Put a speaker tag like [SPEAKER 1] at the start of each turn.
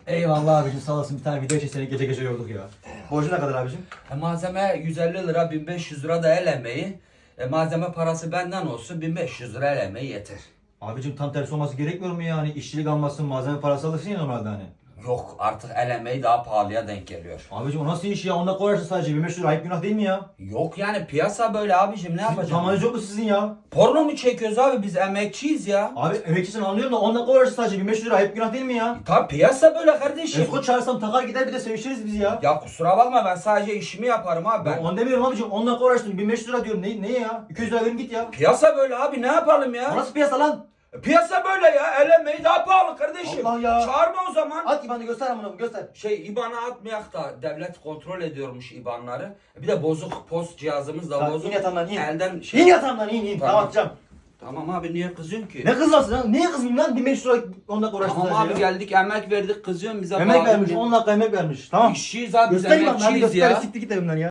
[SPEAKER 1] Eyvallah abicim, sağ olasın, bir tane video için seni gece gece yorduk ya. Borcu ne kadar abicim?
[SPEAKER 2] Malzeme 150 lira, 1500 lira da el emeği. Malzeme parası benden olsun, 1500 lira el emeği yeter.
[SPEAKER 1] Abicim tam tersi olması gerekmiyor mu ya? Hani işçilik almasın, malzeme parası alırsın ya normalde hani.
[SPEAKER 2] Yok, artık el emeği daha pahalıya denk geliyor.
[SPEAKER 1] Abicim o nasıl iş ya? Onda koyarsın sadece 1500 lira, ayıp günah değil mi ya?
[SPEAKER 2] Yok yani, piyasa böyle abicim, ne yapacağım?
[SPEAKER 1] Zamanınız yok mu sizin ya?
[SPEAKER 2] Porno mu çekiyoruz abi, biz emekçiyiz ya.
[SPEAKER 1] Abi emekçisin anlıyorum da onda koyarsın sadece 1500 lira, ayıp günah değil mi ya?
[SPEAKER 2] Tabi piyasa böyle kardeşim.
[SPEAKER 1] Esko çağırsam takar gider, bir de sevişiriz biz ya.
[SPEAKER 2] Ya kusura bakma, ben sadece işimi yaparım abi ben.
[SPEAKER 1] Ben onu demiyorum abicim, ondan uğraştım 1500 lira diyorum, ne ya? 200 lira verin git ya.
[SPEAKER 2] Piyasa böyle abi, ne yapalım
[SPEAKER 1] O
[SPEAKER 2] ya?
[SPEAKER 1] nasıl piyasa lan?
[SPEAKER 2] Piyasa böyle ya, el emeği daha pahalı kardeşim.
[SPEAKER 1] Allah ya.
[SPEAKER 2] Çağırma o zaman.
[SPEAKER 1] At IBAN'ı göster amına, göster.
[SPEAKER 2] İBAN'a atmayak da devlet kontrol ediyormuş IBAN'ları. Bir de bozuk post cihazımız da
[SPEAKER 1] Tamam,
[SPEAKER 2] bozuk.
[SPEAKER 1] in yatağımdan, in.
[SPEAKER 2] Elden
[SPEAKER 1] İn yatağımdan, in.
[SPEAKER 2] Tamam.
[SPEAKER 1] Tamam atacağım.
[SPEAKER 2] Tamam abi, niye kızıyorsun ki?
[SPEAKER 1] Ne kızmasın lan? Niye kızmayayım lan? 1500 lira ondan uğraştın
[SPEAKER 2] Tamam
[SPEAKER 1] sadece
[SPEAKER 2] abi,
[SPEAKER 1] ya.
[SPEAKER 2] geldik emek verdik, kızıyorsun bize.
[SPEAKER 1] Emek
[SPEAKER 2] bağlı
[SPEAKER 1] vermiş,
[SPEAKER 2] mı?
[SPEAKER 1] 10 dakika emek vermiş. Tamam.
[SPEAKER 2] İşçiyiz abi, biz
[SPEAKER 1] Göster IBAN'ı, hadi
[SPEAKER 2] emekçiyiz
[SPEAKER 1] göster.
[SPEAKER 2] ya.
[SPEAKER 1] Siktir git evimden ya.